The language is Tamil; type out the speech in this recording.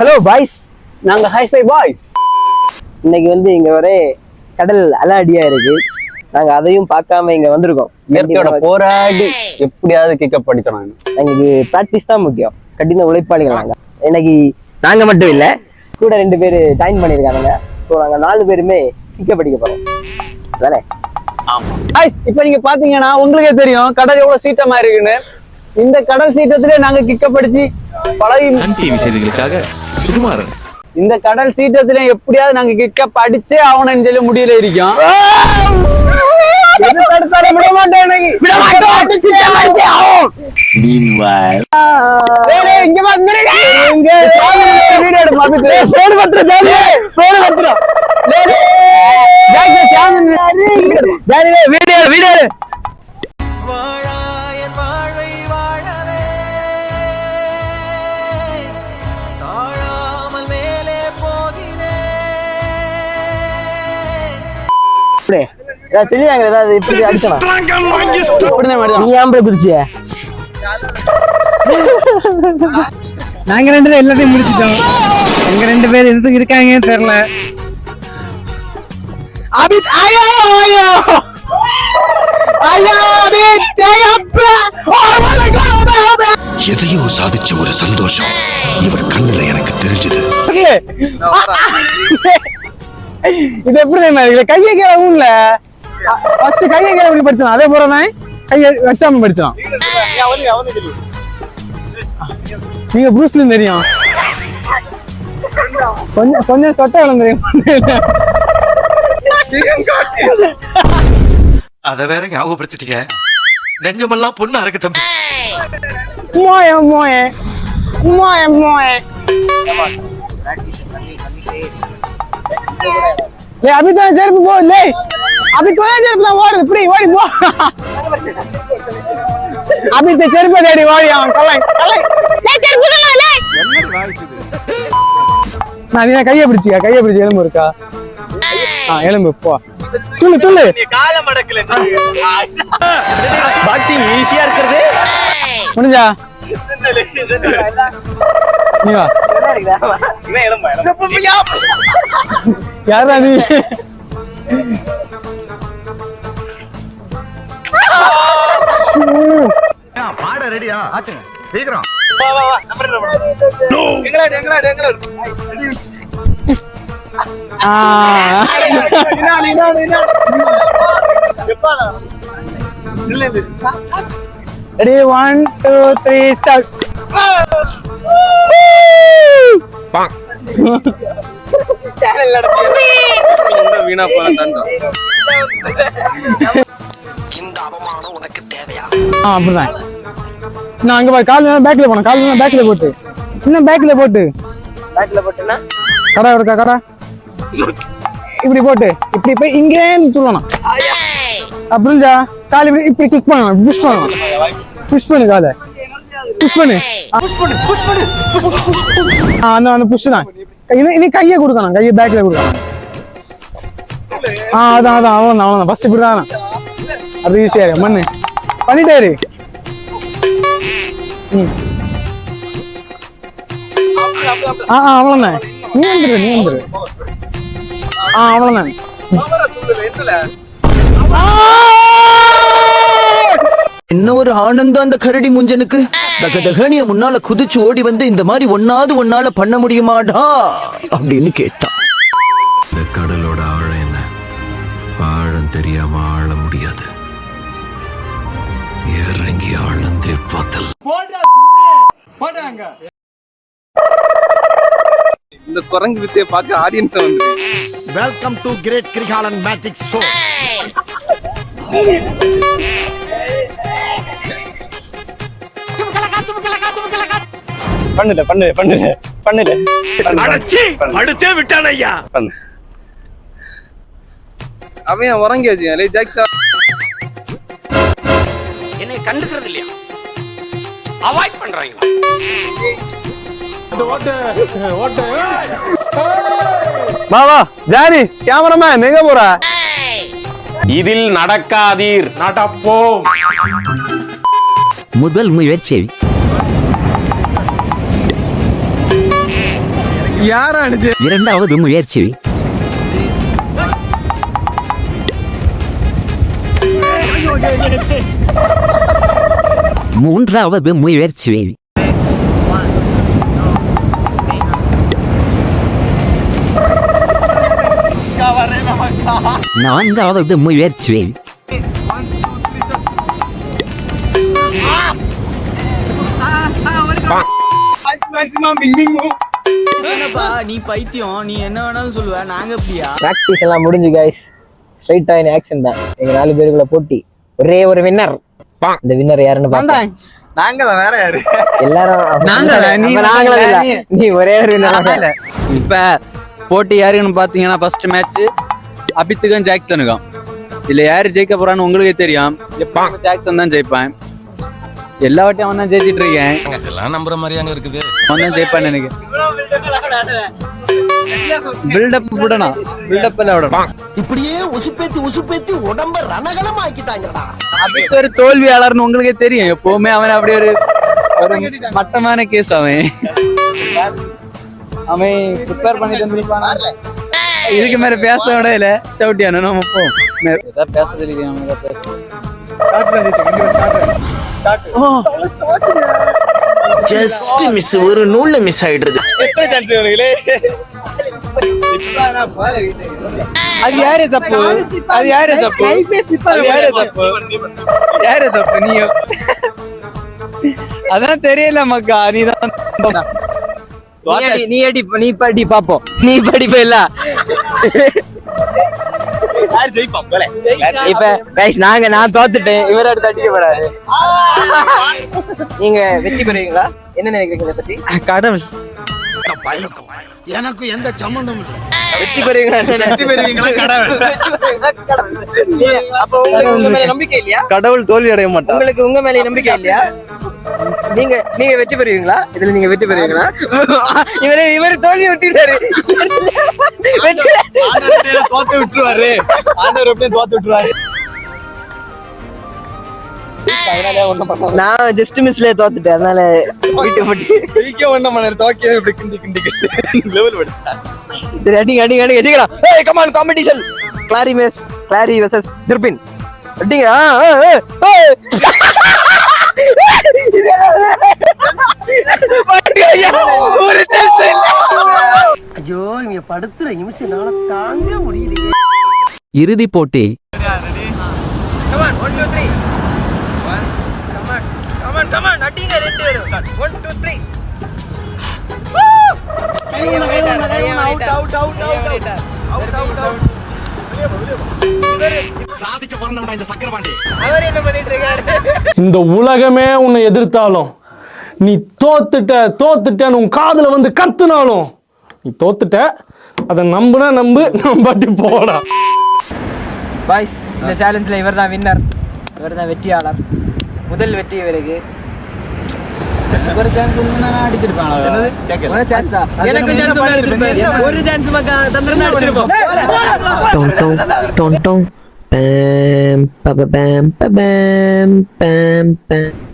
ஹலோ பாய்ஸ், நாங்க ஹைஃபை பாய்ஸ். இன்னைக்கு இங்க ஒரே கடல் அலாடியா இருக்கு. நாங்க அதையும் பார்க்காம இங்க வந்திருக்கோம். இயற்கையோட போராடி எப்படியாவது கிக்கப் படிச்சோம். எங்களுக்கு பிராக்டிஸ் தான் முக்கியம். கடின உழைப்பாளிகள் நாங்க. இன்னைக்கு நாங்க மட்டும் இல்ல, கூட 2 பேர் ஜாயின் பண்ணிருக்காங்க. ஸோ நாங்க 4 பேருமே கிக்கப் படிக்க போறோம். அதானே? இப்ப நீங்க பாத்தீங்கன்னா உங்களுக்கே தெரியும் கடல் எவ்வளவு சீட்டமா இருக்குன்னு. இந்த கடல் சீட்டத்திலே நாங்க கிக்கப் படிச்சு பழகி செய்திகளுக்காக சுகுமாரன் இந்த கடல் சீட்டத்திலே எப்படியாவது நாங்க கிக்கப் அடிச்சே ஆகணும்னு சொல்லி முடியல இருக்கோம். சொல்லியாங்க ஏதாவது இப்படி அடிச்சலாம். நீ ஏன் குதிச்சிய? நாங்க 2 பேரும் எல்லாத்தையும் முடிச்சிட்டோம். எங்க 2 பேர் எதுக்கு இருக்காங்கன்னு தெரியல. எதையோ சாதிச்ச ஒரு சந்தோஷம் இவர் கண்ணுல எனக்கு தெரிஞ்சது. இது எப்படி இருக்கு? கையை கீழே ஊன்ல ஃபர்ஸ்ட் கையை கீழே எப்படி படிச்சான், அதே போறவன் கையை வச்சாம படிச்சான். நீங்க ப்ரூஸ்லி தெரியும், கொஞ்சம் சொட்டை விளம் தெரியும். அத வேற ஞாபகப்படுத்திட்டீங்க. நெஞ்சமெல்லாம் பொண்ணா இருக்கு தம்பி. மோய மோய மோய மோய ले अभी तो चेयर पे बोल ले, अभी तो चेयर पे बोल फ्री वाली बो, अभी तो चेयर पे देडी वाली आवन कलाई कलाई ले चेयर पे ले என்ன வாய்ஸ் இது? நான் கையை பிடிச்சி எலும்பு இருக்கா? எலும்பு போ துள்ளு துள்ளு. நீ கால மடக்கல. பாக்ஸிங் ஈஸியா இருக்குது. முடிஞ்சா நீ வா. நல்லா இருக்குடா. இவன் எலும்பு யாரா நீ? பாட ரெடியா? ஆச்சுங்க சீக்கிரம் வா வா வா. நம்பர் எங்களா ரெடி 1 2 3 ஸ்டார்ட். சேனல் நடத்தி வீணா போன தண்டம். இந்த அவமானம் உனக்கு தேவையா? அப்படிதான். நான் அங்க போய் கால் பேக்ல போனேன். கால் பேக்ல போட்டு இன்னும் பேக்ல போட்டு பேக்ல போட்டுனா கடை இருக்கா? கடை இப்படி போட்டு இப்படி போய் இங்கே சொல்லணும். புரிஞ்சா? கால் இப்படி இப்படி கிளிக் பண்ணணும். புஷ் பண்ணணும். புஷ் பண்ணு காலை. புஷ் பண்ணு. அந்த புஷ் தான். இனி கையை கொடுக்கணும். கையை பேக்ல கொடுக்கணும். அதான் அவன் ஃபர்ஸ்ட் இப்படிதான். அது ஈஸியா இருக்கு. மண்ணு பண்ணிட்டாரு. அவ்வளவுதான். நீ வந்துரு. அவ்வளவுதான். என்ன ஒரு ஆனந்தம் அந்த கரடி முஞ்சனுக்கு. தகதகனிய முன்னால குதிச்சு ஓடி வந்து இந்த மாதிரி ஒன்னால பண்ண முடியுமாடா அப்படின்னு கேட்டான். இந்த கடலோட ஆழம் என்ன? ஆழம் தெரியாம ஆழ முடியாது. இறங்கி ஆழந்தே பார்த்தல். இந்த குரங்கு வித்தைய பார்க்க ஆடியன்ஸ் வந்து welcome to great Kirikalan magic show. பண்ணுல அடச்சி அடுத்தே விட்டான் ஐயா. அவன் உறங்கியாச்சு. லே ஜாக்ஸா என்னை கண்டுக்கிறது இல்லையா? அவாய்ட் பண்றாங்க. வா வா ஜானி கேமராமேன் எங்க போற? இதில் நடக்காதீர், நடப்போம். முதல் முயற்சி யாரா அடிச்சு? இரண்டாவது முயற்சி. மூன்றாவது முயற்சி. நான்காவது முயற்சி. நீ பைத்தியம், நீ என்ன வேணாலும் சொல்லுவ, நாங்க அப்படியா? பிராக்டிஸ் எல்லாம் முடிஞ்சு கைஸ், ஸ்ட்ரைட்டா இன் ஆக்ஷன் தான். எங்க 4 பேருக்குள்ள போட்டி, ஒரே ஒரு வின்னர். இந்த வின்னர் யாருன்னு பார்த்தா நாங்க தான், வேற யாரு? எல்லாரும் நீ ஒரே ஒரு winner. இப்ப போட்டி யாருன்னு பாத்தீங்கன்னா ஃபர்ஸ்ட் மேட்ச் அபித்துக்கும் ஜாக்சனுக்கும். இதுல யாரு ஜெயிக்க போறான்னு உங்களுக்கே தெரியும். ஜாக்சன் தான் ஜெயிப்பான். எல்லா வாட்டியும் அவன் தான் ஜெயிச்சிட்டு இருக்கேன். இதெல்லாம் நம்புற மாதிரியாங்க இருக்குது. அவன் தான் ஜெயிப்பான்னு எனக்கு. பில்டப் விடணும், பில்டப் எல்லாம் விடணும். இப்படியே உசுப்பேத்தி உடம்ப ரணகலம் ஆக்கிட்டாங்கடா. அபித் ஒரு தோல்வியாளர்னு உங்களுக்கே தெரியும். எப்பவுமே அவன் அப்படி ஒரு மட்டமான கேஸ். அவன் ப்ரிப்பேர் பண்ணி தந்திருப்பான். இதுக்கு மேல பேச விட இல்ல, சவுட்டியான நம்ம பேச சொல்லிக்கலாம். ஜஸ்ட் மிஸ், ஒரு நூல்ல மிஸ் ஆயிடுறது. எத்தனை சான்ஸ் இவங்களே? அது யாரு தப்பு? அது யாரு தப்பு? அது யாரு தப்பு? யாரு தப்பு? நீ அதான் தெரியல மக்கா. நீதான் நீ படி பாப்போம். நீ படிப்ப இல்ல. இப்ப நான் தோத்துட்டேன். இவர அடுத்து அடிக்க போறாரு. நீங்க வெற்றி பெறுவீங்களா? என்ன நினைக்கிறீங்க இதை பத்தி? கடவுள் எனக்கு எந்த சம்பந்தமும் இல்லை. வெற்றி பெறுவீங்களா? அப்ப உங்களுக்கு உங்க மேல நம்பிக்கை இல்லையா? கடவுள் தோல்வி அடைய மாட்டான். உங்களுக்கு உங்க மேல நம்பிக்கை இல்லையா? நீங்க வெற்றி பெறுவீங்களா? இதுல நீங்க வெற்றி பெறுவீங்களா? இவரு தோல்வி விட்டுட்டாரு. தோத்து விட்டுருவாரு. ஆண்டவர் எப்படியும் தோத்து விட்டுருவாரு. நான் ஜஸ்ட் மிஸ்ல தோத்துட்டேன். அதனால வீட்டு போட்டு ஒண்ணும் பண்ண தோக்கே இப்படி கிண்டி கிண்டி லெவல் படுத்தா. சரி, அடிங்க வச்சுக்கலாம். ஏய் கம் ஆன், காம்படிஷன். கிளாரி வெர்சஸ் ஜெர்பின். அடிங்க. ஒரு சான்ஸ் இல்ல. ஐயோ, இங்க படுத்துற நிமிஷம்னால தாங்க முடியலையே. இறுதி போட்டி. Come on, 1 2 3. Come on, அடிங்க ரெண்டு பேரும். 1 2 3. அவர் என்ன பண்ணிட்டு இருக்காரு? இந்த உலகமே உன்னை எதிர்த்தாலும், நீ தோத்துட்டேன்னு உன் காதுல வந்து கத்துனாலும், நீ தோத்துட்ட. அதை நம்பு நம்பாட்டி போடா. பாய்ஸ், இந்த சேலஞ்சில் இவர் தான் வின்னர். இவர் தான் வெற்றியாளர். முதல் வெற்றி இவருக்கு. ஒரு சான்ஸ் அடிச்சிருப்பாங்க. ஒரு சான்ஸா? எனக்கு ஒரு சான்ஸ் மக்கா தந்திரனா அடிச்சிருப்போம். Bam, ba ba bam, ba bam, bam, bam.